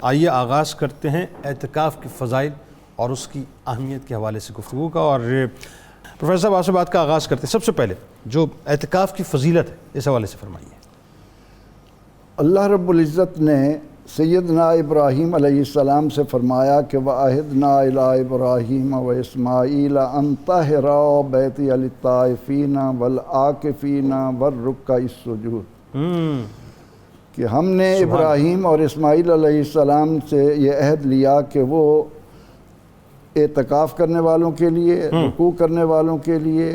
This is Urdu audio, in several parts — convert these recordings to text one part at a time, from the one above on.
آئیے آغاز کرتے ہیں اعتکاف کے فضائل اور اس کی اہمیت کے حوالے سے گفتگو کا، اور پروفیسر صاحب آپ سے بات کا آغاز کرتے ہیں۔ سب سے پہلے جو اعتکاف کی فضیلت ہے اس حوالے سے فرمائیے۔ اللہ رب العزت نے سیدنا ابراہیم علیہ السلام سے فرمایا کہ وَعَهِدْنَا إِلَىٰ إِبْرَاهِيمَ وَإِسْمَاعِيلَ أَن طَهِّرَا بَيْتِيَ لِلطَّائِفِينَ وَالْعَاكِفِينَ وَالرُّكَّعِ السُّجُودِ کہ ہم نے ابراہیم اور اسماعیل علیہ السلام سے یہ عہد لیا کہ وہ اعتکاف کرنے والوں کے لیے، رکوع کرنے والوں کے لیے،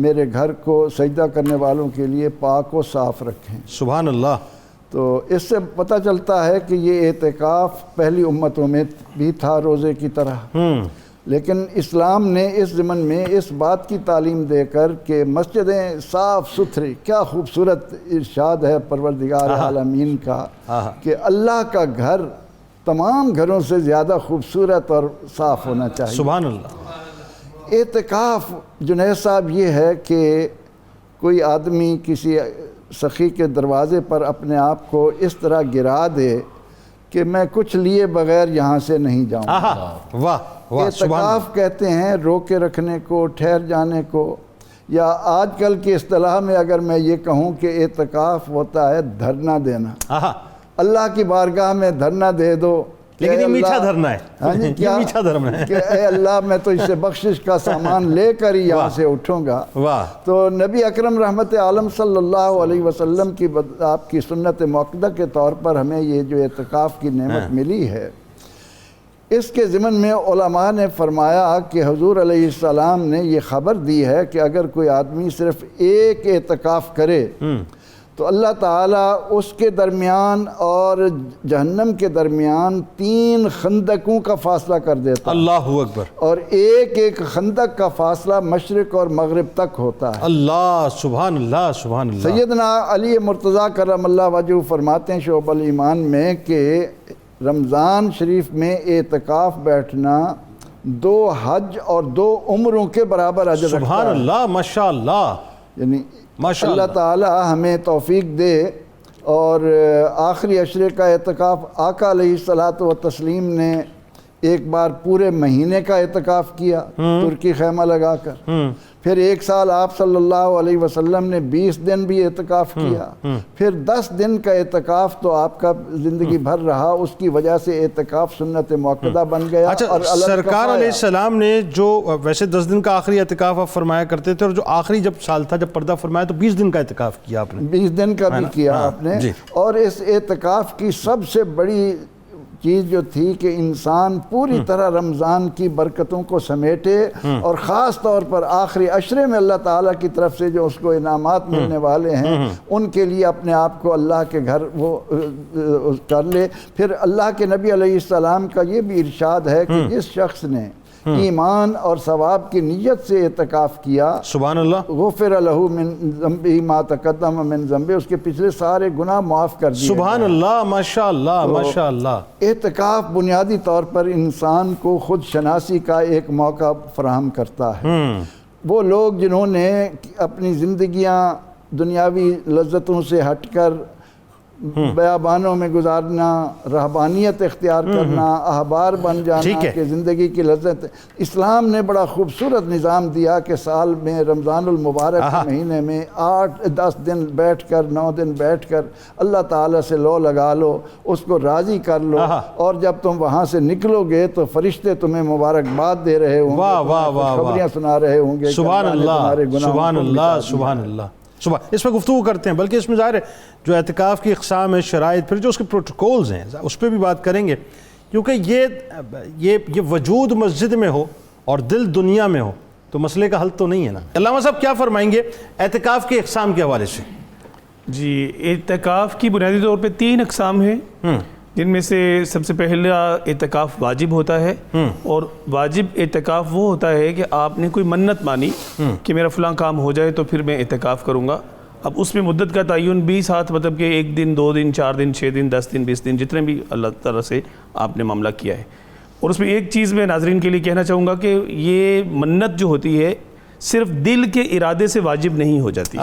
میرے گھر کو سجدہ کرنے والوں کے لیے پاک و صاف رکھیں۔ سبحان اللہ۔ تو اس سے پتہ چلتا ہے کہ یہ اعتکاف پہلی امتوں میں بھی تھا روزے کی طرح، لیکن اسلام نے اس ضمن میں اس بات کی تعلیم دے کر کہ مسجدیں صاف ستھری، کیا خوبصورت ارشاد ہے پروردگار عالمین کا کہ اللہ کا گھر تمام گھروں سے زیادہ خوبصورت اور صاف ہونا چاہیے۔ سبحان اللہ۔ اعتکاف جنید صاحب یہ ہے کہ کوئی آدمی کسی سخی کے دروازے پر اپنے آپ کو اس طرح گرا دے کہ میں کچھ لیے بغیر یہاں سے نہیں جاؤں۔ واہ واہ۔ اعتکاف کہتے ہیں روکے رکھنے کو، ٹھہر جانے کو، یا آج کل کی اصطلاح میں اگر میں یہ کہوں کہ اعتکاف ہوتا ہے دھرنا دینا۔ اللہ کی بارگاہ میں دھرنا دے دو، لیکن یہ میٹھا دھرنا ہے۔ ہاں جی، کیا میٹھا دھرنا ہے کہ اے اللہ میں تو اس سے بخشش کا سامان لے کر ہی یہاں سے اٹھوں گا۔ واہ۔ تو نبی اکرم رحمت عالم صلی اللہ علیہ وسلم کی آپ کی سنت مؤکدہ کے طور پر ہمیں یہ جو اعتکاف کی نعمت ملی ہے، اس کے ضمن میں علماء نے فرمایا کہ حضور علیہ السلام نے یہ خبر دی ہے کہ اگر کوئی آدمی صرف ایک اعتکاف کرے تو اللہ تعالیٰ اس کے درمیان اور جہنم کے درمیان 3 خندقوں کا فاصلہ کر دیتا ہے۔ اللہ اکبر۔ اور ایک خندق کا فاصلہ مشرق اور مغرب تک ہوتا ہے۔ اللہ، سبحان اللہ، سبحان اللہ۔ سیدنا علی مرتضیٰ کرم اللہ وجہہ فرماتے ہیں شعب الایمان میں کہ رمضان شریف میں اعتکاف بیٹھنا 2 حج اور 2 عمروں کے برابر اجر رکھتا ہے۔ سبحان اللہ، ماشاء اللہ، یعنی ماشاء اللہ تعالی ہمیں توفیق دے اور آخری عشرے کا اعتکاف آقا علیہ الصلاۃ والتسلیم نے ایک بار پورے مہینے کا اعتکاف کیا ترکی خیمہ لگا کر، پھر 1 سال آپ صلی اللہ علیہ وسلم نے 20 دن بھی اعتکاف کیا، پھر 10 دن کا اعتکاف تو آپ کا زندگی بھر رہا، اس کی وجہ سے اعتکاف سنت مؤکدہ بن گیا۔ اچھا، سرکار علیہ السلام نے جو ویسے 10 دن کا آخری اعتکاف آپ فرمایا کرتے تھے، اور جو آخری جب سال تھا جب پردہ فرمایا تو 20 دن کا اعتکاف کیا آپ نے۔ 20 دن کا بھی کیا آپ نے، اور اس اعتکاف کی سب سے بڑی چیز جو تھی کہ انسان پوری طرح رمضان کی برکتوں کو سمیٹے، اور خاص طور پر آخری عشرے میں اللہ تعالیٰ کی طرف سے جو اس کو انعامات ملنے والے ہیں ان کے لیے اپنے آپ کو اللہ کے گھر وہ کر لے۔ پھر اللہ کے نبی علیہ السلام کا یہ بھی ارشاد ہے کہ جس شخص نے ایمان اور ثواب کی نیت سے اعتکاف کیا، سبحان اللہ، غفر لہ من ذنبہ ما تقدم من ذنبہ، اس کے پچھلے سارے گناہ معاف کر دیے۔ سبحان اللہ، ماشاء اللہ، ماشاء اللہ۔ اعتکاف بنیادی طور پر انسان کو خود شناسی کا ایک موقع فراہم کرتا ہے۔ وہ لوگ جنہوں نے اپنی زندگیاں دنیاوی لذتوں سے ہٹ کر بیابانوں میں گزارنا، رہبانیت اختیار کرنا، احبار بن جانا کہ زندگی کی لذت، اسلام نے بڑا خوبصورت نظام دیا کہ سال میں رمضان المبارک کے مہینے میں 8-10 دن بیٹھ کر 9 دن بیٹھ کر اللہ تعالیٰ سے لو لگا لو، اس کو راضی کر لو، اور جب تم وہاں سے نکلو گے تو فرشتے تمہیں مبارکباد دے رہے ہوں گے، خبریاں سنا رہے ہوں گے۔ سبحان اللہ، سبحان اللہ، سبحان اللہ۔ اس پہ گفتگو کرتے ہیں، بلکہ اس میں ظاہر ہے جو اعتکاف کی اقسام ہے، شرائط، پھر جو اس کے پروٹوکولز ہیں اس پہ بھی بات کریں گے، کیونکہ یہ وجود مسجد میں ہو اور دل دنیا میں ہو تو مسئلے کا حل تو نہیں ہے نا۔ علامہ صاحب کیا فرمائیں گے اعتکاف کے اقسام کے حوالے سے؟ جی، اعتکاف کی بنیادی طور پہ 3 اقسام ہیں، جن میں سے سب سے پہلا اعتکاف واجب ہوتا ہے، اور واجب اعتکاف وہ ہوتا ہے کہ آپ نے کوئی منت مانی کہ میرا فلاں کام ہو جائے تو پھر میں اعتکاف کروں گا۔ اب اس میں مدت کا تعین بھی ساتھ، مطلب کہ 1 دن 2 دن 4 دن 6 دن 10 دن 20 دن جتنے بھی اللہ تعالیٰ سے آپ نے معاملہ کیا ہے۔ اور اس میں ایک چیز میں ناظرین کے لیے کہنا چاہوں گا کہ یہ منت جو ہوتی ہے صرف دل کے ارادے سے واجب نہیں ہو جاتی،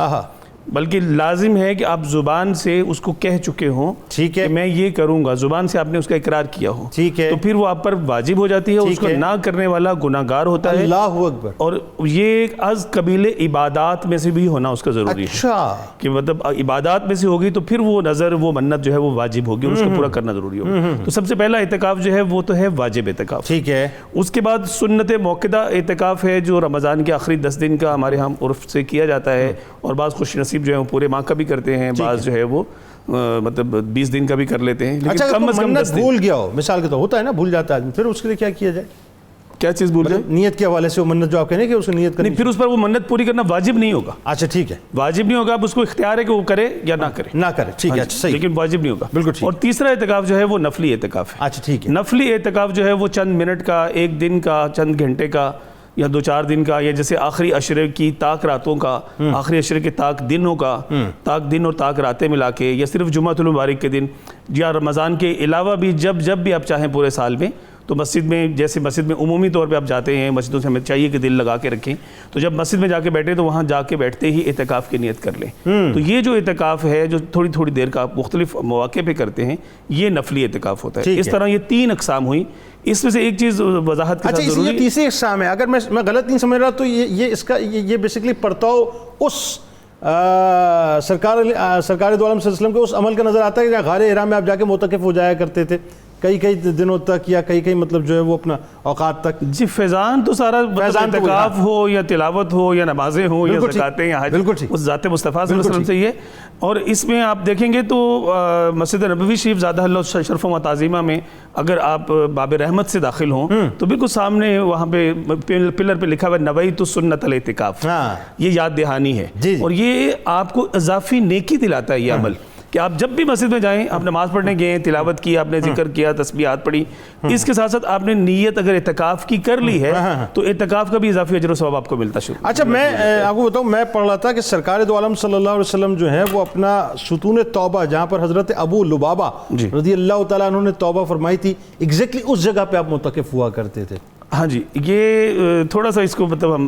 بلکہ لازم ہے کہ آپ زبان سے اس کو کہہ چکے ہوں ٹھیک ہے کہ میں یہ کروں گا، زبان سے آپ نے اس کا اقرار کیا ہو، ٹھیک ہے تو پھر وہ آپ پر واجب ہو جاتی ہے، اس کو نہ کرنے والا گناہ گار ہوتا ہے، اللہ اکبر، اور یہ ایک از قبیل عبادات میں سے بھی ہونا اس کا ضروری ہے اچھا کہ مطلب عبادات میں سے ہوگی تو پھر وہ نظر وہ منت جو ہے وہ واجب ہوگی اور اس کو پورا کرنا ضروری ہوگا. تو سب سے پہلا اعتکاف جو ہے وہ تو ہے واجب اعتکاف. ٹھیک ہے. اس کے بعد سنت موقدہ اعتکاف ہے جو رمضان کے آخری 10 دن کا ہمارے ہاں عرف سے کیا جاتا ہے، اور بعض خوش نصیب جو ہے وہ پورے ماہ کا بھی کرتے ہیں، بعض جو ہے وہ مطلب 20 دن کا بھی کر لیتے ہیں، لیکن کم از کم 10 دن. بھول گیا ہو مثال کے طور ہوتا ہے نا، بھول جاتا ہے آدمی، پھر اس کے لیے کیا کیا جائے؟ کیا چیز بھول جائے؟ نیت کے حوالے سے وہ منت جو آپ کہنے کہ اس کو نیت کرنی، نہیں پھر اس پر وہ منت پوری کرنا واجب نہیں ہوگا. اچھا ٹھیک ہے، واجب نہیں ہوگا، اب اس کو اختیار ہے کہ وہ کرے یا نہ کرے، نہ کرے، ٹھیک ہے صحیح، لیکن واجب نہیں ہوگا. بالکل ٹھیک. اور تیسرا اعتکاف جو ہے وہ نفلی اعتکاف ہے. اچھا ٹھیک ہے. نفلی اعتکاف جو ہے وہ چند منٹ کا، 1 دن کا، چند گھنٹے کا، یا 2-4 دن کا، یا جیسے آخری عشرے کی طاق راتوں کا، آخری عشرے کے طاق دنوں کا، طاق دن اور طاق راتیں ملا کے، یا صرف جمعۃ المبارک کے دن، یا رمضان کے علاوہ بھی جب بھی آپ چاہیں پورے سال میں. تو مسجد میں، جیسے مسجد میں عمومی طور پہ آپ جاتے ہیں، مسجدوں سے ہمیں چاہیے کہ دل لگا کے رکھیں، تو جب مسجد میں جا کے بیٹھے تو وہاں جا کے بیٹھتے ہی اعتکاف کی نیت کر لیں. تو یہ جو اعتکاف ہے جو تھوڑی دیر کا آپ مختلف مواقع پہ کرتے ہیں، یہ نفلی اعتکاف ہوتا ہے. اس طرح یہ 3 اقسام ہوئی. اس میں سے ایک چیز وضاحت کے ساتھ ضروری ہے. یہ تیسری اقسام ہے، اگر میں غلط نہیں سمجھ رہا تو یہ اس کا یہ بیسیکلی پرتاؤ اس سرکار دو عالم صلی اللہ علیہ وسلم کے اس عمل کا نظر آتا ہے کہ غار حرا میں آپ جا کے معتکف ہو جایا کرتے تھے کئی دنوں تک، یا کئی مطلب جو ہے وہ اپنا اوقات تک. جی فیضان تو سارا اعتکاف ہو یا تلاوت ہو یا نمازیں ہوں یا زکاتیں یا حج، اس ذات مصطفیٰ صلی اللہ علیہ وسلم سے یہ. اور اس میں آپ دیکھیں گے تو مسجد نبوی شریف زادہ اللہ شرف و تعظیمہ میں اگر آپ باب رحمت سے داخل ہوں تو بالکل سامنے وہاں پہ پلر پہ لکھا ہوا ہے نویت سنت الاعتکاف. یہ یاد دہانی ہے، اور یہ آپ کو اضافی نیکی دلاتا ہے یہ عمل، کہ آپ جب بھی مسجد میں جائیں، آپ نماز پڑھنے گئے، تلاوت کی، آپ نے ذکر کیا، تسبیحات پڑھی، اس کے ساتھ ساتھ آپ نے نیت اگر اعتکاف کی کر لی ہے تو اعتکاف کا بھی اضافی اجر و ثواب آپ کو ملتا شروع. اچھا میں آپ کو بتاؤں، میں پڑھ رہا تھا کہ سرکار دو عالم صلی اللہ علیہ وسلم جو ہے وہ اپنا ستون توبہ جہاں پر حضرت ابو لبابہ رضی اللہ تعالیٰ عنہ نے توبہ فرمائی تھی، ایگزیکٹلی اس جگہ پہ آپ معتکف ہوا کرتے تھے. ہاں جی، یہ تھوڑا سا اس کو مطلب ہم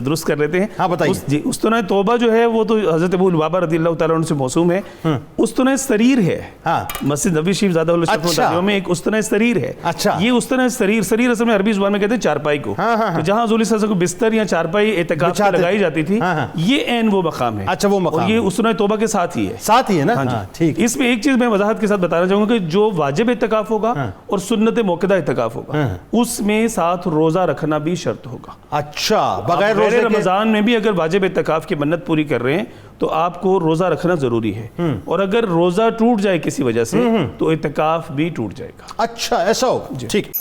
درست کر لیتے ہیں. ہاں بتائیے. جی استنہ توبہ جو ہے وہ تو حضرت ابو لبابہ رضی اللہ تعالیٰ عنہ سے موسوم ہے. استنہ سریر ہے. مسجد نبوی شریف زادہ اللہ شرف و تعظیمہ میں ایک استنہ سریر ہے. یہ استنہ سریر اصل میں عربی زبان میں کہتے ہیں چارپائی کو. جہاں حضور صلی اللہ علیہ وسلم کو بستر یا چارپائی اعتکاف میں لگائی جاتی تھی، یہ عین وہ مقام ہے. اچھا وہ مقام، اور یہ استنہ توبہ کے ساتھ ہی ہے. نا. ٹھیک. اس میں ایک چیز میں وضاحت کے ساتھ بتانا چاہوں گا کہ جو واجب اعتکاف ہوگا اور سنت موقدہ اعتکاف ہوگا، اس میں ساتھ روزہ رکھنا بھی شرط ہوگا. اچھا بغیر روزے کے رمضان میں بھی اگر واجب اعتکاف کی منت پوری کر رہے ہیں تو آپ کو روزہ رکھنا ضروری ہے، اور اگر روزہ ٹوٹ جائے کسی وجہ سے تو اعتکاف بھی ٹوٹ جائے گا. اچھا ایسا ہوگا. ٹھیک.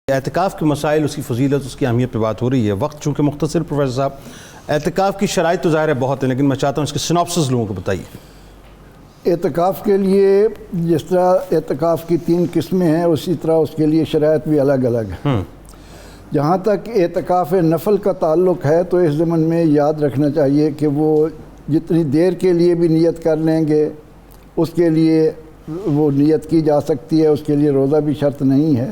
اعتکاف کے مسائل، اس کی فضیلت، اس کی اہمیت پہ بات ہو رہی ہے. وقت چونکہ مختصر پروفیسر صاحب، اعتکاف کی شرائط تو ظاہر ہے بہت ہیں، لیکن میں چاہتا ہوں اس کے سناپسس لوگوں کو بتائیے. اعتکاف کے لیے جس طرح اعتکاف کی 3 قسمیں ہیں، اسی طرح اس کے لیے شرائط بھی الگ الگ ہیں. جہاں تک اعتکاف نفل کا تعلق ہے تو اس ضمن میں یاد رکھنا چاہیے کہ وہ جتنی دیر کے لیے بھی نیت کر لیں گے اس کے لیے وہ نیت کی جا سکتی ہے، اس کے لیے روزہ بھی شرط نہیں ہے.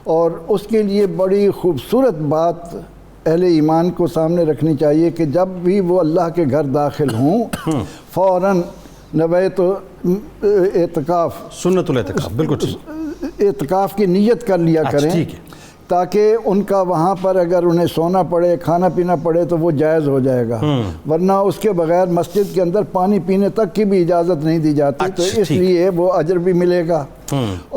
اور اس کے لیے بڑی خوبصورت بات اہل ایمان کو سامنے رکھنی چاہیے کہ جب بھی وہ اللہ کے گھر داخل ہوں فوراً نویت اعتکاف، سنت الاعتکاف، بالکل اعتکاف کی نیت کر لیا کریں، تاکہ ان کا وہاں پر اگر انہیں سونا پڑے، کھانا پینا پڑے تو وہ جائز ہو جائے گا. ورنہ اس کے بغیر مسجد کے اندر پانی پینے تک کی بھی اجازت نہیں دی جاتی. تو اس لیے وہ اجر بھی ملے گا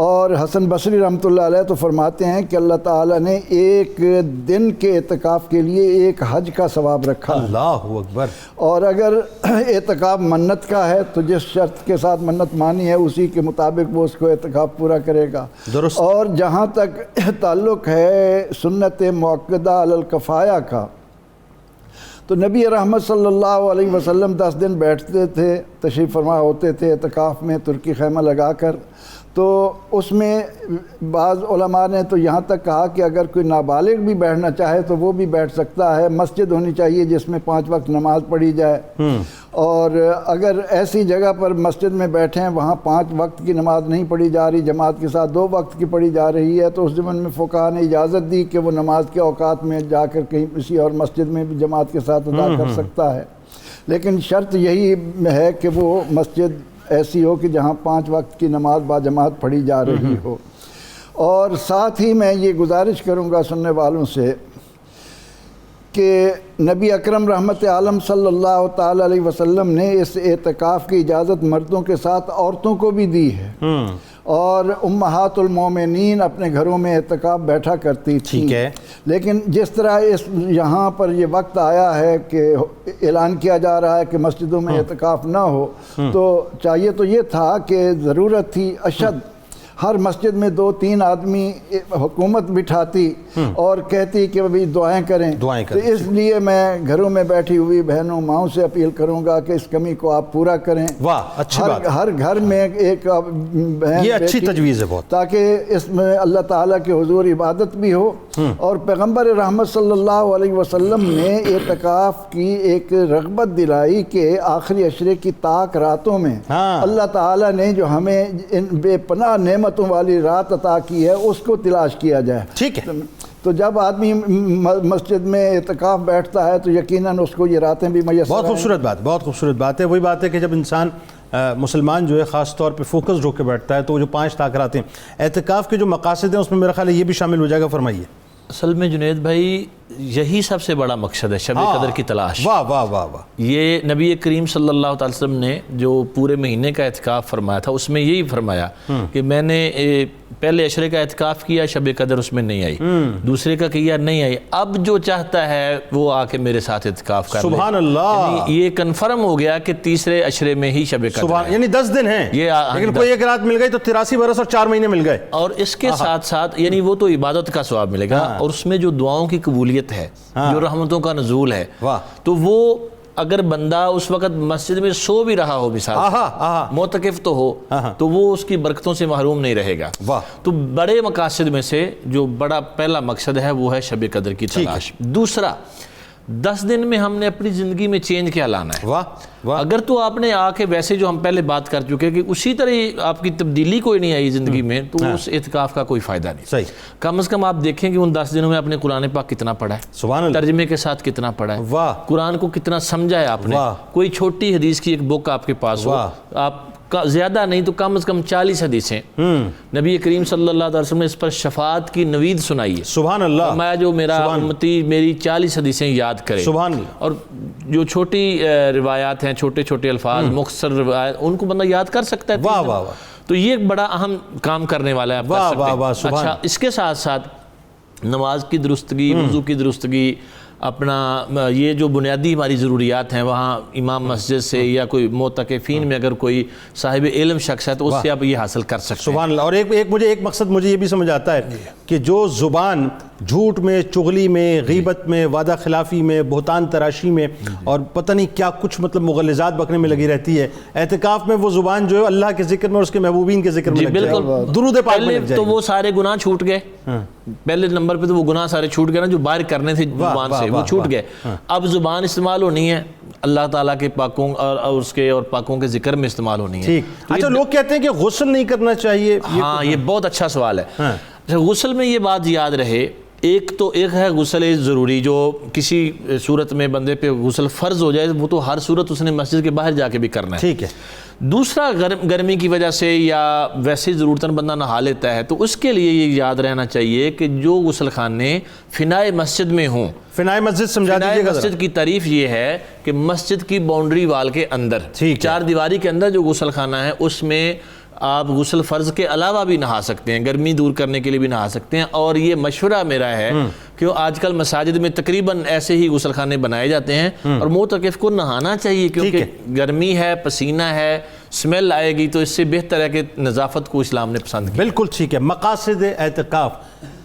اور حسن بصری رحمۃ اللہ علیہ تو فرماتے ہیں کہ اللہ تعالیٰ نے ایک دن کے اعتکاف کے لیے ایک حج کا ثواب رکھا ہے۔ اللہ اکبر۔ اور اگر اعتکاف منت کا ہے تو جس شرط کے ساتھ منت مانی ہے اسی کے مطابق وہ اس کو اعتکاف پورا کرے گا۔ درست۔ اور جہاں تک تعلق ہے سنت مؤکدہ علی الکفایہ کا، تو نبی رحمت صلی اللہ علیہ وسلم 10 دن بیٹھتے تھے، تشریف فرما ہوتے تھے اعتکاف میں ترکی خیمہ لگا کر۔ تو اس میں بعض علماء نے تو یہاں تک کہا کہ اگر کوئی نابالغ بھی بیٹھنا چاہے تو وہ بھی بیٹھ سکتا ہے، مسجد ہونی چاہیے جس میں 5 وقت نماز پڑھی جائے۔ اور اگر ایسی جگہ پر مسجد میں بیٹھیں وہاں 5 وقت کی نماز نہیں پڑھی جا رہی، جماعت کے ساتھ 2 وقت کی پڑھی جا رہی ہے، تو اس زمن میں فقہاء نے اجازت دی کہ وہ نماز کے اوقات میں جا کر کہیں کسی اور مسجد میں بھی جماعت کے ساتھ ادا کر سکتا ہے، لیکن شرط یہی ہے کہ وہ مسجد ایسی ہو کہ جہاں 5 وقت کی نماز با جماعت پڑھی جا رہی ہو۔ اور ساتھ ہی میں یہ گزارش کروں گا سننے والوں سے کہ نبی اکرم رحمت عالم صلی اللہ تعالی علیہ وسلم نے اس اعتکاف کی اجازت مردوں کے ساتھ عورتوں کو بھی دی ہے، اور امہات المومنین اپنے گھروں میں اعتکاف بیٹھا کرتی تھیں۔ ٹھیک ہے۔ لیکن جس طرح یہاں پر یہ وقت آیا ہے کہ اعلان کیا جا رہا ہے کہ مسجدوں میں اعتکاف نہ ہو، تو چاہیے تو یہ تھا کہ ضرورت تھی اشد ہر مسجد میں 2-3 آدمی حکومت بٹھاتی اور کہتی کہ بھئی دعائیں کریں۔ تو اس لیے میں گھروں میں بیٹھی ہوئی بہنوں ماؤں سے اپیل کروں گا کہ اس کمی کو آپ پورا کریں۔ واہ، اچھی بات۔ ہر گھر میں ایک بہن، یہ اچھی تجویز ہے بہت، تاکہ اس میں اللہ تعالیٰ کے حضور عبادت بھی ہو۔ اور پیغمبر رحمت صلی اللہ علیہ وسلم نے اعتکاف کی ایک رغبت دلائی کہ آخری عشرے کی طاق راتوں میں اللہ تعالیٰ نے جو ہمیں ان بے پناہ نعمتوں والی رات عطا کی ہے اس کو تلاش کیا جائے۔ ٹھیک ہے۔ تو جب آدمی مسجد میں اعتکاف بیٹھتا ہے تو یقیناً اس کو یہ راتیں بھی میسر بہت خوبصورت بات، بہت خوبصورت بات ہے۔ وہی بات ہے کہ جب انسان مسلمان جو ہے خاص طور پہ فوکس ہو کے بیٹھتا ہے تو وہ جو 5 طاق راتیں اعتکاف کے جو مقاصد ہیں اس میں میرا خیال ہے یہ بھی شامل ہو جائے گا۔ فرمائیے۔ اصل میں جنید بھائی یہی سب سے بڑا مقصد ہے، شب قدر کی تلاش۔ واہ واہ واہ واہ۔ یہ نبی کریم صلی اللہ تعالی وسلم نے جو پورے مہینے کا اعتکاف فرمایا تھا اس میں یہی فرمایا کہ میں نے پہلے عشرے کا اعتکاف کیا، شب قدر اس میں نہیں آئی، دوسرے کا کیا نہیں آئی، اب جو چاہتا ہے وہ آ کے میرے ساتھ اعتکاف کر لے۔ سبحان اللہ۔ یعنی یہ کنفرم ہو گیا کہ تیسرے عشرے میں ہی شب قدر ہے، یعنی 10 دن ہیں، لیکن کوئی ایک رات مل گئی تو 83 برس اور 4 مہینے مل گئے۔ اور اس کے ساتھ ساتھ یعنی وہ تو عبادت کا ثواب ملے گا، اور اس میں جو دعاؤں کی قبولیت ہے، جو رحمتوں کا نزول ہے، تو وہ اگر بندہ اس وقت مسجد میں سو بھی رہا ہو، مثال معتکف تو ہو، تو وہ اس کی برکتوں سے محروم نہیں رہے گا۔ تو بڑے مقاصد میں سے جو بڑا پہلا مقصد ہے وہ ہے شب قدر کی تلاش۔ دوسرا، 10 دن میں ہم نے اپنی زندگی میں چینج کیا لانا ہے۔ اگر تو آپ نے آ کے ویسے جو ہم پہلے بات کر چکے کہ اسی طرح آپ کی تبدیلی کوئی نہیں آئی زندگی میں، تو اس اعتکاف کا کوئی فائدہ نہیں۔ صحیح۔ کم از کم آپ دیکھیں کہ ان 10 دنوں میں آپ نے قرآن پاک کتنا پڑھا ہے، سبحان اللہ، ترجمے کے ساتھ کتنا پڑھا ہے، قرآن کو کتنا سمجھا ہے آپ نے۔ کوئی چھوٹی حدیث کی ایک بک آپ کے پاس ہو، آپ زیادہ نہیں تو کم از کم 40 حدیثیں نبی کریم صلی اللہ علیہ وسلم نے اس پر شفاعت کی نوید سنائی ہے۔ سبحان اللہ۔ میں جو میرا امتی میری 40 حدیثیں یاد کرے، سبحان اللہ۔ اور جو چھوٹی روایات ہیں، چھوٹے چھوٹے الفاظ، مختصر روایات، ان کو بندہ یاد کر سکتا ہے۔ واہ واہ واہ۔ تو یہ ایک بڑا اہم کام کرنے والا ہے آپ کر سکتے ہیں۔ اچھا، اس کے ساتھ ساتھ نماز کی درستگی، وضو کی درستگی، اپنا یہ جو بنیادی ہماری ضروریات ہیں، وہاں امام مسجد سے یا کوئی معتکفین میں اگر کوئی صاحب علم شخص ہے تو اس سے آپ یہ حاصل کر سکتے ہیں۔ سبحان اللہ۔ اور ایک مقصد مجھے یہ بھی سمجھ آتا ہے کہ جو زبان جھوٹ میں، چغلی میں، غیبت میں، وعدہ خلافی میں، بہتان تراشی میں اور پتہ نہیں کیا کچھ مطلب مغلظات بکنے میں لگی رہتی ہے، اعتکاف میں وہ زبان جو ہے اللہ کے ذکر میں اور اس کے محبوبین کے ذکر میں لگ جائے، درود پاک میں لگ جائے، تو وہ سارے گناہ چھوٹ گئے۔ پہلے نمبر پہ تو وہ گناہ سارے چھوٹ گئے نا جو باہر کرنے تھے زبان سے، وہ چھوٹ گئے۔ اب زبان استعمال ہونی ہے اللہ تعالیٰ کے پاکوں اور اس کے اور پاکوں کے ذکر میں استعمال ہونی ہے۔ ٹھیک۔ اچھا، لوگ کہتے ہیں کہ غسل نہیں کرنا چاہیے۔ ہاں، یہ بہت اچھا سوال ہے۔ غسل میں یہ بات یاد رہے، ایک ہے غسل ضروری، جو کسی صورت میں بندے پہ غسل فرض ہو جائے وہ تو ہر صورت اس نے مسجد کے باہر جا کے بھی کرنا ہے۔ ٹھیک ہے۔ دوسرا، گرمی کی وجہ سے یا ویسے ضرورتاً بندہ نہا لیتا ہے تو اس کے لیے یہ یاد رہنا چاہیے کہ جو غسل خانے فنائے مسجد میں ہوں، فنائے مسجد سمجھا دیجیے گا۔ مسجد کی تعریف یہ ہے کہ مسجد کی باؤنڈری وال کے اندر، 4 دیواری کے اندر جو غسل خانہ ہے اس میں آپ غسل فرض کے علاوہ بھی نہا سکتے ہیں، گرمی دور کرنے کے لیے بھی نہا سکتے ہیں. اور یہ مشورہ میرا ہے کہ آج کل مساجد میں تقریباً ایسے ہی غسل خانے بنائے جاتے ہیں، اور معتکف کو نہانا چاہیے کیونکہ گرمی ہے، پسینہ ہے، سمیل آئے گی، تو اس سے بہتر ہے کہ نظافت کو اسلام نے پسند کیا. بالکل ٹھیک ہے. مقاصد اعتکاف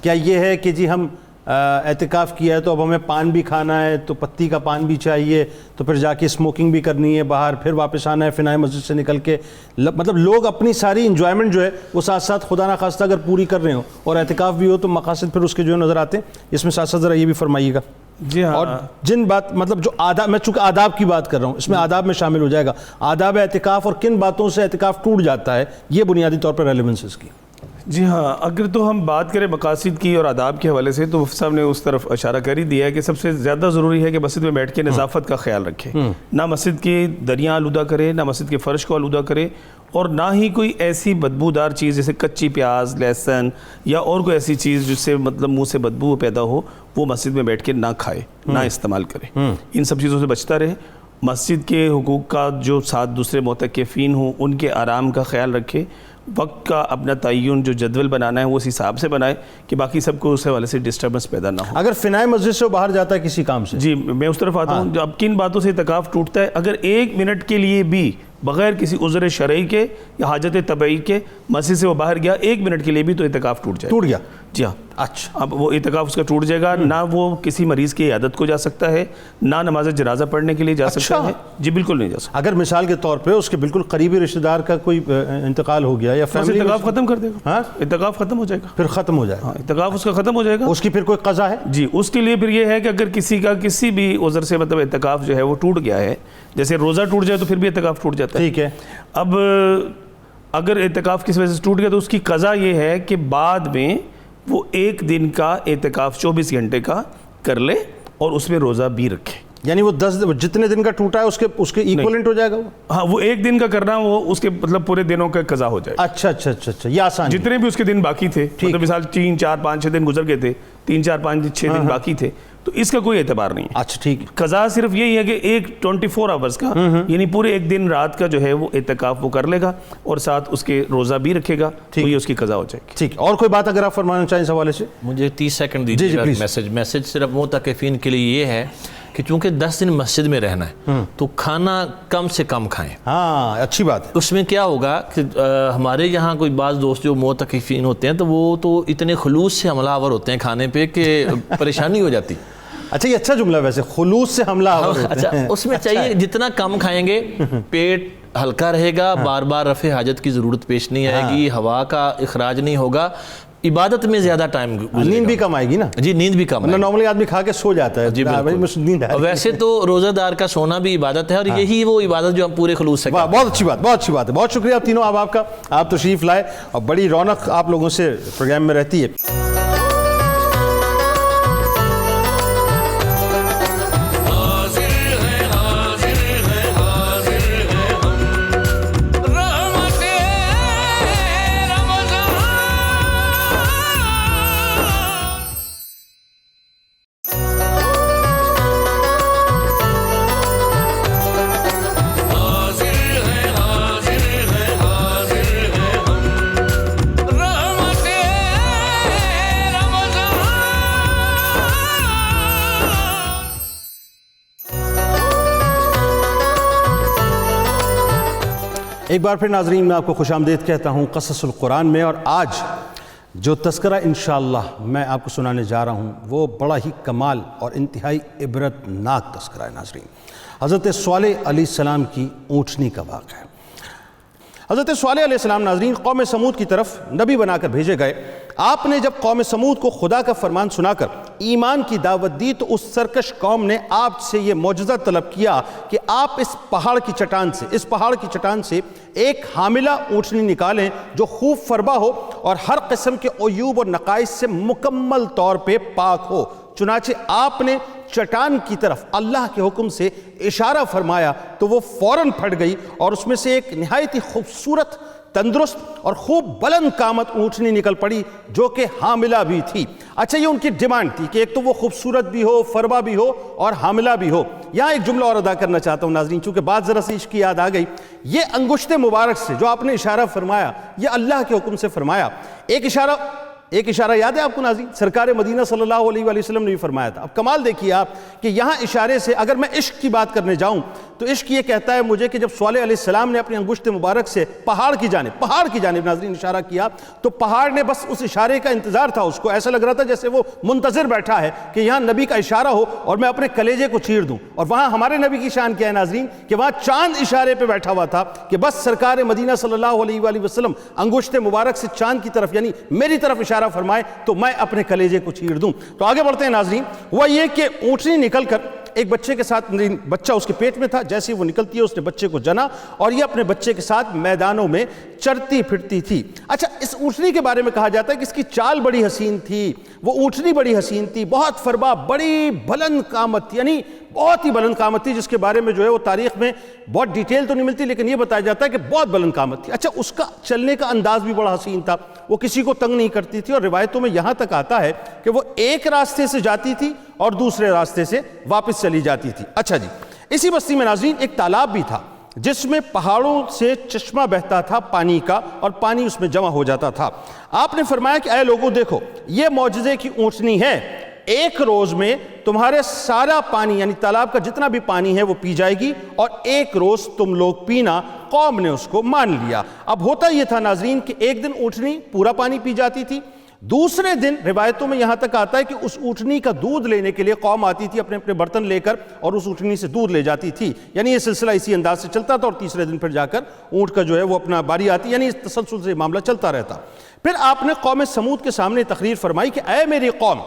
کیا یہ ہے کہ جی ہم اعتکاف کیا ہے تو اب ہمیں پان بھی کھانا ہے، تو پتی کا پان بھی چاہیے، تو پھر جا کے اسموکنگ بھی کرنی ہے باہر، پھر واپس آنا ہے فنائے مسجد سے نکل کے، مطلب لوگ اپنی ساری انجوائمنٹ جو ہے وہ ساتھ ساتھ خدا نخواستہ اگر پوری کر رہے ہوں اور اعتکاف بھی ہو تو مقاصد پھر اس کے جو ہے نظر آتے ہیں. اس میں ساتھ ساتھ ذرا یہ بھی فرمائیے گا. جی ہاں. اور جن بات مطلب جو آداب، میں چونکہ آداب کی بات کر رہا ہوں، اس میں آداب میں شامل ہو جائے گا آداب اعتکاف اور کن باتوں سے اعتکاف ٹوٹ جاتا ہے، یہ بنیادی طور پر ریلیونس ہے اس کی. جی ہاں، اگر تو ہم بات کریں مقاصد کی اور آداب کے حوالے سے تو مفتی صاحب نے اس طرف اشارہ کر ہی دیا ہے کہ سب سے زیادہ ضروری ہے کہ مسجد میں بیٹھ کے نظافت کا خیال رکھے، نہ مسجد کی دریاں آلودہ کرے، نہ مسجد کے فرش کو آلودہ کرے، اور نہ ہی کوئی ایسی بدبودار چیز جیسے کچی پیاز، لہسن یا اور کوئی ایسی چیز جس سے مطلب منہ سے بدبو پیدا ہو وہ مسجد میں بیٹھ کے نہ کھائے، نہ استعمال کرے. ان سب چیزوں سے بچتا رہے. مسجد کے حقوق کا جو ساتھ دوسرے معتکفین ہوں ان کے آرام کا خیال رکھے. وقت کا اپنا تعین جو جدول بنانا ہے وہ اس حساب سے بنائے کہ باقی سب کو اس حوالے سے ڈسٹربنس پیدا نہ ہو. اگر فنائے مسجد سے باہر جاتا ہے کسی کام سے، جی میں اس طرف آتا ہوں. جو اب کن باتوں سے اعتکاف ٹوٹتا ہے، اگر 1 منٹ کے لیے بھی بغیر کسی عذر شرعی کے یا حاجت طبعی کے مسجد سے وہ باہر گیا 1 منٹ کے لیے بھی تو اعتکاف ٹوٹ جائے. ٹوٹ گیا. جی ہاں. اچھا. اب وہ اعتکاف اس کا ٹوٹ جائے گا. نہ وہ کسی مریض کی عیادت کو جا سکتا ہے، نہ نماز جنازہ پڑھنے کے لیے جا سکتا ہے. جی بالکل نہیں جا سکتا. اگر مثال کے طور پہ اس کے بالکل قریبی رشتہ دار کا کوئی انتقال ہو گیا یا فیملی، اعتکاف ختم کر دے گا. ہاں اعتکاف ختم ہو جائے گا. پھر ختم ہو جائے گا. ہاں اعتکاف اس کا ختم ہو جائے گا. اس کی پھر کوئی قضا ہے؟ جی اس کے لیے پھر یہ ہے کہ اگر کسی کا کسی بھی عذر سے مطلب اعتکاف جو ہے وہ ٹوٹ گیا ہے، جیسے روزہ ٹوٹ جائے تو پھر بھی اعتکاف ٹوٹ جاتا ہے. ٹھیک ہے. اب اگر اعتکاف کس وجہ سے ٹوٹ گیا تو اس کی قضا یہ ہے کہ بعد میں وہ 1 دن کا اعتکاف 24 گھنٹے کا کر لے اور اس میں روزہ بھی رکھے. یعنی وہ 10 جتنے دن کا ٹوٹا ہے اس کے ایکولنٹ ہو جائے گا وہ؟ ہاں وہ 1 دن کا کرنا وہ اس کے مطلب پورے دنوں کا قضا ہو جائے. اچھا اچھا اچھا اچھا، یہ آسان. جتنے بھی اس کے دن باقی تھے، مطلب مثال 3 4 5 6 دن گزر گئے تھے، 3 4 5 6 دن باقی تھے، تو اس کا کوئی اعتبار نہیں ہے. اچھا ٹھیک. قضا صرف یہی ہے کہ ایک 24 آورز کا یعنی پورے 1 دن رات کا جو ہے وہ اعتکاف وہ کر لے گا اور ساتھ اس کے روزہ بھی رکھے گا، تو یہ اس کی قضا ہو جائے گی. ٹھیک. اور کوئی بات اگر آپ فرمانا چاہیں اس حوالے سے؟ مجھے 30 سیکنڈ دیجیے. میسج صرف معتکفین کے لیے یہ ہے کہ چونکہ 10 دن مسجد میں رہنا ہے تو کھانا کم سے کم کھائیں. ہاں اچھی بات ہے. اس میں کیا ہوگا کہ ہمارے یہاں کوئی بعض دوست جو معتکفین ہوتے ہیں تو وہ تو اتنے خلوص سے حملہ آور ہوتے ہیں کھانے پہ کہ پریشانی ہو جاتی. اچھا یہ اچھا جملہ ویسے، خلوص سے حملہ آور ہوتے ہیں. اچھا اس میں چاہیے جتنا کم کھائیں گے پیٹ ہلکا رہے گا، بار بار رفع حاجت کی ضرورت پیش نہیں آئے گی، ہوا کا اخراج نہیں ہوگا، عبادت میں زیادہ ٹائم گزرے گا. نیند بھی کم آئے گی نا. جی نیند بھی کم آئے گی. نارملی آدمی کھا کے سو جاتا ہے. جی بالکل. ویسے تو روزہ دار کا سونا بھی عبادت ہے اور یہی وہ عبادت جو ہم پورے خلوص سے کرتے ہیں. بہت اچھی بات، بہت اچھی بات ہے. بہت شکریہ آپ تینوں آپ کا، آپ تشریف لائے اور بڑی رونق آپ لوگوں سے پروگرام میں رہتی ہے. ایک بار پھر ناظرین میں آپ کو خوش آمدید کہتا ہوں قصص القرآن میں. اور آج جو تذکرہ انشاءاللہ میں آپ کو سنانے جا رہا ہوں وہ بڑا ہی کمال اور انتہائی عبرت ناک تذکرہ ہے ناظرین. حضرت صالح علیہ السلام کی اونٹنی کا واقعہ ہے. حضرت صالح علیہ السلام ناظرین قوم سمود کی طرف نبی بنا کر بھیجے گئے. آپ نے جب قوم سمود کو خدا کا فرمان سنا کر ایمان کی دعوت دی تو اس سرکش قوم نے آپ سے یہ معجزہ طلب کیا کہ آپ اس پہاڑ کی چٹان سے ایک حاملہ اونٹنی نکالیں جو خوب فربا ہو اور ہر قسم کے عیوب اور نقائص سے مکمل طور پہ پاک ہو. چنانچہ آپ نے چٹان کی طرف اللہ کے حکم سے اشارہ فرمایا تو وہ فوراً پھٹ گئی اور اس میں سے ایک نہایت ہی خوبصورت تندرست اور خوب بلند قامت اونٹنی نکل پڑی جو کہ حاملہ بھی تھی۔ اچھا یہ ان کی ڈیمانڈ تھی کہ ایک تو وہ خوبصورت بھی ہو، فربا بھی ہو اور حاملہ بھی ہو۔ یہاں ایک جملہ اور ادا کرنا چاہتا ہوں ناظرین، چونکہ بات ذرا سی عشق کی یاد آ گئی۔ یہ انگشت مبارک سے جو آپ نے اشارہ فرمایا، یہ اللہ کے حکم سے فرمایا۔ ایک اشارہ یاد ہے آپ کو ناظرین؟ سرکار مدینہ صلی اللہ علیہ وآلہ وسلم نے بھی فرمایا تھا۔ اب کمال دیکھیے آپ کہ یہاں اشارے سے اگر میں عشق کی بات کرنے جاؤں تو عشق یہ کہتا ہے مجھے کہ جب صالح علیہ السلام نے اپنی انگشت مبارک سے پہاڑ کی جانب ناظرین اشارہ کیا تو پہاڑ نے بس اس اشارے کا انتظار تھا، اس کو ایسا لگ رہا تھا جیسے وہ منتظر بیٹھا ہے کہ یہاں نبی کا اشارہ ہو اور میں اپنے کلیجے کو چیر دوں۔ اور وہاں ہمارے نبی کی شان کیا ہے ناظرین کہ وہاں چاند اشارے پہ بیٹھا ہوا تھا کہ بس سرکار مدینہ صلی اللہ علیہ وآلہ وسلم انگشت مبارک سے چاند کی طرف یعنی میری طرف اشارہ فرمائے تو میں اپنے کلیجے کو چیر دوں۔ تو آگے بڑھتے ہیں ناظرین، ہوا یہ کہ اونٹنی نکل کر ایک بچے کے ساتھ، بچہ اس کے پیٹ میں تھا، جیسے وہ نکلتی ہے اس نے بچے کو جنا اور یہ اپنے بچے کے ساتھ میدانوں میں چرتی پھرتی تھی۔ اچھا اس اونٹنی کے بارے میں کہا جاتا ہے کہ اس کی چال بڑی حسین تھی، وہ اونٹنی بڑی حسین تھی، بہت فربا، بڑی بلند قامت تھی، یعنی بہت ہی بلند قامت تھی، جس کے بارے میں جو ہے وہ تاریخ میں بہت ڈیٹیل تو نہیں ملتی لیکن یہ بتایا جاتا ہے کہ بہت بلند قامت تھی۔ اچھا اس کا چلنے کا انداز بھی بڑا حسین تھا، وہ کسی کو تنگ نہیں کرتی تھی اور روایتوں میں یہاں تک آتا ہے کہ وہ ایک راستے سے جاتی تھی اور دوسرے راستے سے واپس چلی جاتی تھی۔ اچھا جی، اسی بستی میں ناظرین ایک تالاب بھی تھا جس میں پہاڑوں سے چشمہ بہتا تھا پانی کا اور پانی اس میں جمع ہو جاتا تھا۔ آپ نے فرمایا کہ اے لوگوں دیکھو یہ معجزے کی اونٹنی ہے، ایک روز میں تمہارے سارا پانی یعنی تالاب کا جتنا بھی پانی ہے وہ پی جائے گی اور ایک روز تم لوگ پینا۔ قوم نے اس کو مان لیا۔ اب ہوتا یہ تھا ناظرین کہ ایک دن اونٹنی پورا پانی پی جاتی تھی، دوسرے دن روایتوں میں یہاں تک آتا ہے کہ اس اونٹنی کا دودھ لینے کے لیے قوم آتی تھی اپنے اپنے برتن لے کر اور اس اونٹنی سے دودھ لے جاتی تھی، یعنی یہ سلسلہ اسی انداز سے چلتا تھا اور تیسرے دن پھر جا کر اونٹ کا جو ہے وہ اپنا باری آتی، یعنی اس تسلسل سے معاملہ چلتا رہتا۔ پھر آپ نے قوم سمود کے سامنے تقریر فرمائی کہ اے میری قوم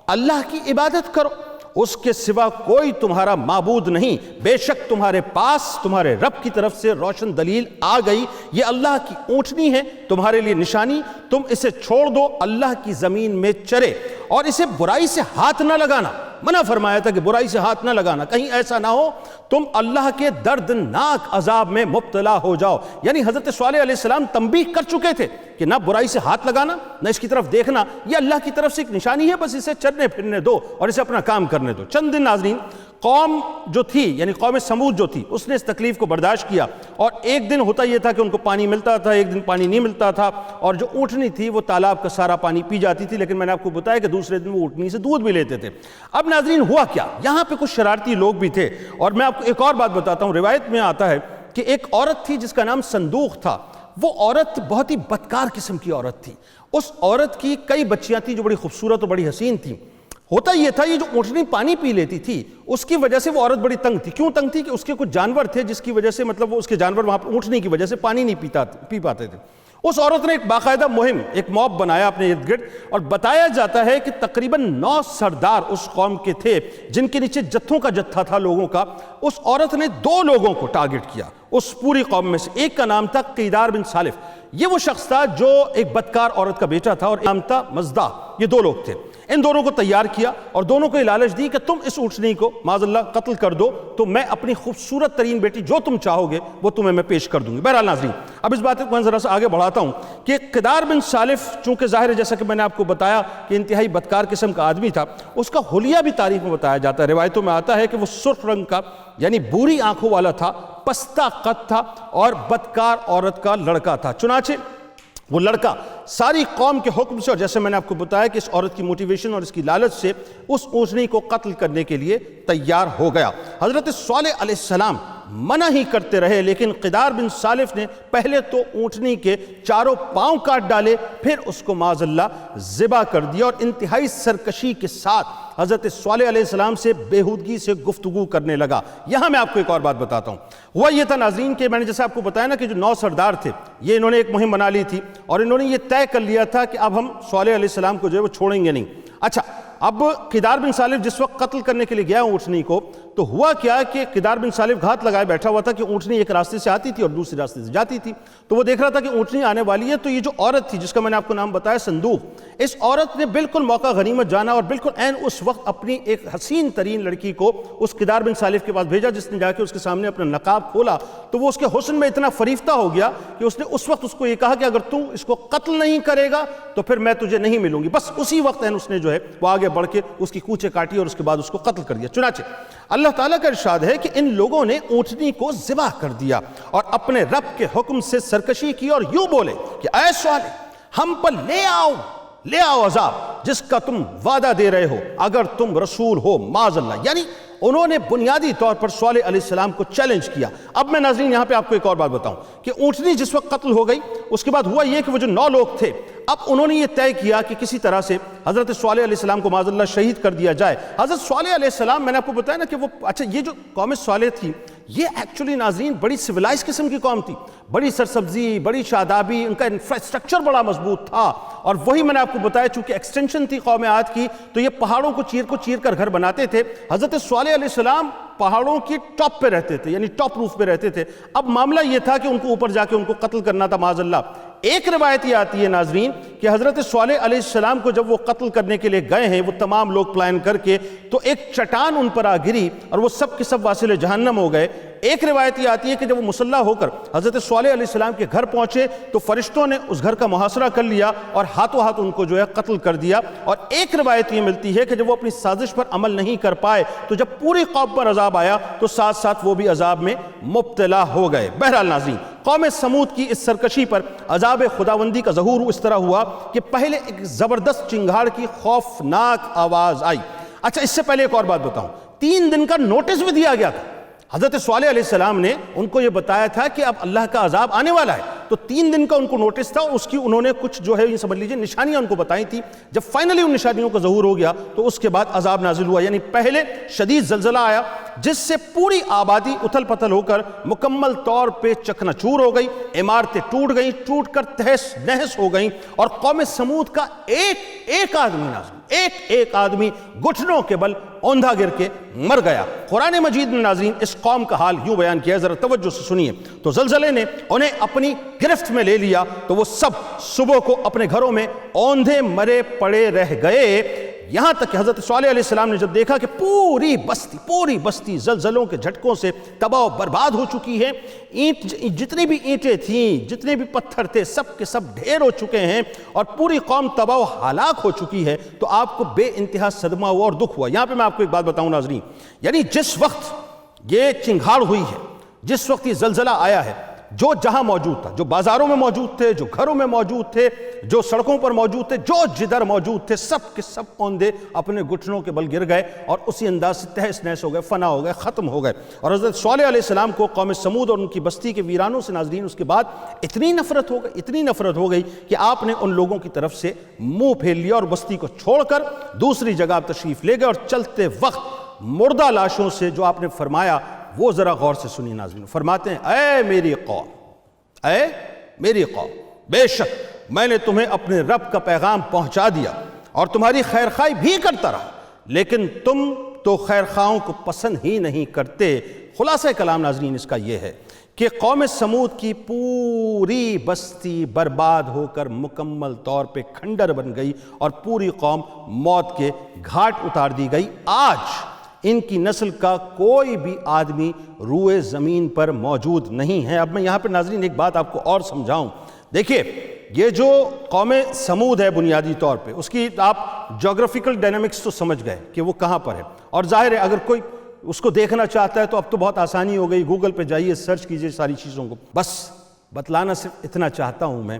اللہ کی عبادت کرو، اس کے سوا کوئی تمہارا معبود نہیں، بے شک تمہارے پاس تمہارے رب کی طرف سے روشن دلیل آ گئی، یہ اللہ کی اونٹنی ہے تمہارے لیے نشانی، تم اسے چھوڑ دو اللہ کی زمین میں چرے اور اسے برائی سے ہاتھ نہ لگانا۔ منع فرمایا تھا کہ برائی سے ہاتھ نہ لگانا، کہیں ایسا نہ ہو تم اللہ کے دردناک عذاب میں مبتلا ہو جاؤ۔ یعنی حضرت صالح علیہ السلام تنبیہ کر چکے تھے کہ نہ برائی سے ہاتھ لگانا نہ اس کی طرف دیکھنا، یہ اللہ کی طرف سے ایک نشانی ہے، بس اسے چلنے پھرنے دو اور اسے اپنا کام کرنے دو۔ چند دن ناظرین قوم جو تھی یعنی قوم سمود جو تھی اس نے اس تکلیف کو برداشت کیا اور ایک دن ہوتا یہ تھا کہ ان کو پانی ملتا تھا، ایک دن پانی نہیں ملتا تھا اور جو اونٹنی تھی وہ تالاب کا سارا پانی پی جاتی تھی، لیکن میں نے آپ کو بتایا کہ دوسرے دن وہ اونٹنی سے دودھ بھی لیتے تھے۔ اب ناظرین ہوا کیا، یہاں پہ کچھ شرارتی لوگ بھی تھے اور میں آپ کو ایک اور بات بتاتا ہوں۔ روایت میں آتا ہے کہ ایک عورت تھی جس کا نام صندوق تھا، وہ عورت بہت ہی بدکار قسم کی عورت تھی، اس عورت کی کئی بچیاں تھیں جو بڑی خوبصورت اور بڑی حسین تھیں۔ ہوتا یہ تھا یہ جو اونٹنی پانی پی لیتی تھی اس کی وجہ سے وہ عورت بڑی تنگ تھی۔ کیوں تنگ تھی؟ کہ اس کے کچھ جانور تھے جس کی وجہ سے مطلب وہ اس کے جانور وہاں اونٹنی کی وجہ سے پانی نہیں پی پاتے تھے۔ اس عورت نے ایک باقاعدہ مہم، ایک موب بنایا اپنے ارد گرد اور بتایا جاتا ہے کہ تقریباً 9 سردار اس قوم کے تھے جن کے نیچے جتھوں کا جتھا تھا لوگوں کا۔ اس عورت نے 2 لوگوں کو ٹارگٹ کیا اس پوری قوم میں سے، ایک کا نام تھا قیدار بن سالف، یہ وہ شخص تھا جو ایک بدکار عورت کا بیٹا تھا، اور نام تھا مزدہ، یہ 2 لوگ تھے۔ ان دونوں کو تیار کیا اور دونوں کو یہ لالچ دی کہ تم اس اونٹنی کو معاذ اللہ قتل کر دو تو میں اپنی خوبصورت ترین بیٹی جو تم چاہو گے وہ تمہیں میں پیش کر دوں گی۔ بہرحال ناظرین اب اس بات کو میں ذرا سا آگے بڑھاتا ہوں کہ قیدار بن سالف چونکہ ظاہر ہے جیسا کہ میں نے آپ کو بتایا کہ انتہائی بدکار قسم کا آدمی تھا، اس کا حلیہ بھی تاریخ میں بتایا جاتا ہے، روایتوں میں آتا ہے کہ وہ سرخ رنگ کا یعنی بوری آنکھوں والا تھا، پستہ قد تھا اور بدکار عورت کا لڑکا تھا۔ چنانچہ وہ لڑکا ساری قوم کے حکم سے اور جیسے میں نے آپ کو بتایا کہ اس عورت کی موٹیویشن اور اس کی لالچ سے اس اونٹنی کو قتل کرنے کے لیے تیار ہو گیا۔ حضرت صالح علیہ السلام منع ہی کرتے رہے لیکن قیدار بن سالف نے پہلے تو اونٹنی کے چاروں پاؤں کاٹ ڈالے، پھر اس کو معاذ اللہ ذبح کر دیا اور انتہائی سرکشی کے ساتھ حضرت صالح علیہ السلام سے بےہودگی سے گفتگو کرنے لگا۔ یہاں میں آپ کو ایک اور بات بتاتا ہوں۔ ہوا یہ تھا ناظرین کہ میں نے جیسے آپ کو بتایا نا کہ جو 9 سردار تھے یہ انہوں نے ایک مہم بنا لی تھی اور انہوں نے یہ طے کر لیا تھا کہ اب ہم صالح علیہ السلام کو جو ہے وہ چھوڑیں گے نہیں۔ اچھا اب قیدار بن سالف جس وقت قتل کرنے کے لیے گیا اونٹنی کو تو ہوا کیا کہ قدار بن سالف گھات لگائے بیٹھا ہوا تھا کہ اونٹنی ایک راستے سے آتی تھی اور دوسری راستے سے جاتی تھی. تو وہ دیکھ رہا تھا کہ اونٹنی آنے والی ہے. تو یہ جو عورت تھی جس کا میں نے آپ کو نام بتایا صندوق, اس عورت نے بالکل موقع غنیمت جانا اور بالکل عین اس وقت اپنی ایک حسین ترین لڑکی کو اس قدار بن سالف کے پاس بھیجا, جس نے جا کے اس کے سامنے اپنا نقاب کھولا. تو وہ اس کے حسن میں اتنا فریفتہ ہو گیا کہ اس نے اس وقت اس کو یہ کہا کہ اگر تو اس کو قتل نہیں کرے گا تو پھر میں تجھے نہیں ملوں گی. بس اسی وقت اس نے جو ہے وہ آگے بڑھ کے اس کی کوچے کاٹی اور اس کے بعد اس کو قتل کر دیا. چنانچہ اللہ تعالیٰ کا ارشاد ہے کہ ان لوگوں نے اونٹنی کو ذبح کر دیا اور اپنے رب کے حکم سے سرکشی کی اور یوں بولے کہ اے صالح ہم پر لے آؤ عذاب جس کا تم وعدہ دے رہے ہو اگر تم رسول ہو معاذ اللہ. یعنی انہوں نے بنیادی طور پر صالح علیہ السلام کو چیلنج کیا. اب میں ناظرین یہاں پہ آپ کو ایک اور بات بتاؤں کہ اونٹنی جس وقت قتل ہو گئی اس کے بعد ہوا یہ کہ وہ جو 9 لوگ تھے, اب انہوں نے یہ طے کیا کہ کسی طرح سے حضرت صالح علیہ السلام کو معاذ اللہ شہید کر دیا جائے. حضرت صالح علیہ السلام, میں نے آپ کو بتایا نا کہ وہ اچھا یہ جو قوم صالح تھی یہ ایکچولی ناظرین بڑی سویلائز قسم کی قوم تھی, بڑی سرسبزی, بڑی شادابی, ان کا انفراسٹرکچر بڑا مضبوط تھا. اور وہی میں نے آپ کو بتایا چونکہ ایکسٹینشن تھی قوم عاد کی تو یہ پہاڑوں کو چیر کر گھر بناتے تھے. حضرت صالح علیہ السلام پہاڑوں کی ٹاپ پہ رہتے تھے, یعنی ٹاپ روف پہ رہتے تھے. اب معاملہ یہ تھا کہ ان کو اوپر جا کے ان کو قتل کرنا تھا معاذ اللہ. ایک روایت یہ آتی ہے ناظرین کہ حضرت صالح علیہ السلام کو جب وہ قتل کرنے کے لیے گئے ہیں وہ تمام لوگ پلان کر کے, تو ایک چٹان ان پر آ گری اور وہ سب کے سب واصل جہنم ہو گئے. ایک روایت یہ آتی ہے کہ جب وہ مسلح ہو کر حضرت صالح علیہ السلام کے گھر پہنچے تو فرشتوں نے اس گھر کا محاصرہ کر لیا اور ہاتھوں ہاتھ ان کو جو ہے قتل کر دیا. اور ایک روایت یہ ملتی ہے کہ جب وہ اپنی سازش پر عمل نہیں کر پائے تو جب پوری قوم پر عذاب آیا تو ساتھ ساتھ وہ بھی عذاب میں مبتلا ہو گئے. بہرحال ناظرین, قوم سمود کی اس سرکشی پر عذاب خداوندی کا ظہور اس طرح ہوا کہ پہلے ایک زبردست چنگھاڑ کی خوفناک آواز آئی. اچھا اس سے پہلے ایک اور بات بتاؤں, 3 دن کا نوٹس بھی دیا گیا تھا. حضرت صالح علیہ السلام نے ان کو یہ بتایا تھا کہ اب اللہ کا عذاب آنے والا ہے, تو 3 دن کا ان کو نوٹس تھا. اس کی انہوں نے کچھ جو ہے یہ سمجھ لیجئے نشانیاں ان کو بتائی تھی. جب فائنلی ان نشانیوں کا ظہور ہو گیا تو اس کے بعد عذاب نازل ہوا. یعنی پہلے شدید زلزلہ آیا جس سے پوری آبادی اتھل پتھل ہو کر مکمل طور پہ چکنا چور ہو گئی, عمارتیں ٹوٹ گئیں, ٹوٹ کر تہس نہس ہو گئیں, اور قوم سمود کا ایک آدمی ناظرین, ایک آدمی گھٹنوں کے بل اوندھا گر کے مر گیا. قرآن مجید میں ناظرین اس قوم کا حال یوں بیان کیا, ذرا توجہ سے سنیے. تو زلزلے نے انہیں اپنی گرفت میں لے لیا تو وہ سب صبح کو اپنے گھروں میں اوندھے مرے پڑے رہ گئے. یہاں تک کہ حضرت صالح علیہ السلام نے جب دیکھا کہ پوری بستی زلزلوں کے جھٹکوں سے تباہ و برباد ہو چکی ہے, جتنی بھی اینٹیں تھیں, جتنے بھی پتھر تھے, سب کے سب ڈھیر ہو چکے ہیں اور پوری قوم تباہ و ہلاک ہو چکی ہے, تو آپ کو بے انتہا صدمہ ہوا اور دکھ ہوا. یہاں پہ میں آپ کو ایک بات بتاؤں ناظرین, یعنی جس وقت یہ چنگھاڑ ہوئی ہے, جس وقت یہ زلزلہ آیا ہے, جو جہاں موجود تھا, جو بازاروں میں موجود تھے, جو گھروں میں موجود تھے, جو سڑکوں پر موجود تھے, جو جدھر موجود تھے, سب کے سب اوندھے اپنے گھٹنوں کے بل گر گئے اور اسی انداز سے تہس نہس ہو گئے, فنا ہو گئے, ختم ہو گئے. اور حضرت صالح علیہ السلام کو قوم سمود اور ان کی بستی کے ویرانوں سے ناظرین اس کے بعد اتنی نفرت ہو گئی کہ آپ نے ان لوگوں کی طرف سے منہ پھیر لیا اور بستی کو چھوڑ کر دوسری جگہ تشریف لے گئے. اور چلتے وقت مردہ لاشوں سے جو آپ نے فرمایا وہ ذرا غور سے سنی ناظرین. فرماتے ہیں اے میری قوم, بے شک میں نے تمہیں اپنے رب کا پیغام پہنچا دیا اور تمہاری خیرخواہی بھی کرتا رہا, لیکن تم تو خیرخواہوں کو پسند ہی نہیں کرتے. خلاصہ کلام ناظرین اس کا یہ ہے کہ قوم سمود کی پوری بستی برباد ہو کر مکمل طور پہ کھنڈر بن گئی اور پوری قوم موت کے گھاٹ اتار دی گئی. آج ان کی نسل کا کوئی بھی آدمی روئے زمین پر موجود نہیں ہے. اب میں یہاں پہ ناظرین ایک بات آپ کو اور سمجھاؤں. دیکھیے یہ جو قوم سمود ہے بنیادی طور پہ اس کی آپ جغرافیکل ڈائنامکس تو سمجھ گئے کہ وہ کہاں پر ہے, اور ظاہر ہے اگر کوئی اس کو دیکھنا چاہتا ہے تو اب تو بہت آسانی ہو گئی, گوگل پہ جائیے, سرچ کیجئے ساری چیزوں کو. بس بتلانا صرف اتنا چاہتا ہوں میں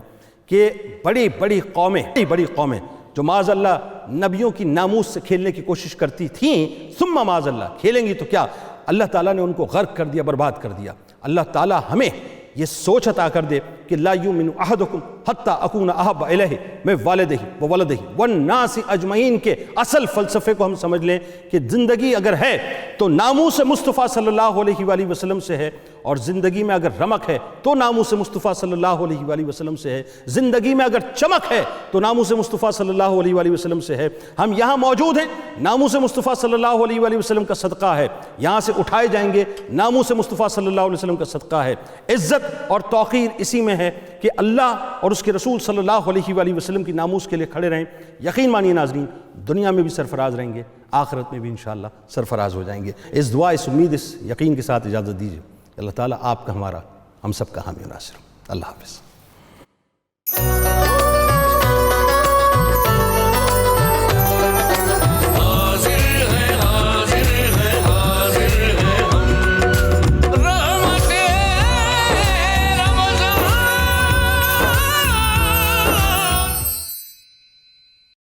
کہ بڑی قومیں جو معاذ اللہ نبیوں کی ناموس سے کھیلنے کی کوشش کرتی تھیں, ثم معاذ اللہ کھیلیں گی تو کیا, اللہ تعالیٰ نے ان کو غرق کر دیا, برباد کر دیا. اللہ تعالیٰ ہمیں یہ سوچ عطا کر دے کہ لا یؤمن احدکم حتی اکون احب الیہ میں والدہ و ولدہ والناس اجمعین کے اصل فلسفے کو ہم سمجھ لیں کہ زندگی اگر ہے تو ناموس مصطفیٰ صلی اللہ علیہ وآلہ وسلم سے ہے، اور زندگی میں اگر رمق ہے تو ناموس مصطفیٰ صلی اللہ علیہ وآلہ وسلم سے ہے، زندگی میں اگر چمک ہے تو ناموس مصطفیٰ صلی اللہ علیہ وآلہ وسلم سے ہے۔ ہم یہاں موجود ہیں، ناموس مصطفیٰ صلی اللہ علیہ وآلہ وسلم کا صدقہ ہے، یہاں سے اٹھائے جائیں گے، ناموس مصطفیٰ صلی اللہ علیہ وسلم کا صدقہ ہے۔ عزت اور توقیر اسی میں ہے کہ اللہ اور اس کے رسول صلی اللہ علیہ وآلہ وسلم کی ناموس کے لیے کھڑے رہیں۔ یقین مانیے ناظرین، دنیا میں بھی سرفراز رہیں گے، آخرت میں بھی انشاءاللہ سرفراز ہو جائیں گے۔ اس دعا، اس امید، اس یقین کے ساتھ اجازت دیجیے، اللہ تعالیٰ آپ کا، ہمارا، ہم سب کا حامی و ناصر۔ اللہ حافظ۔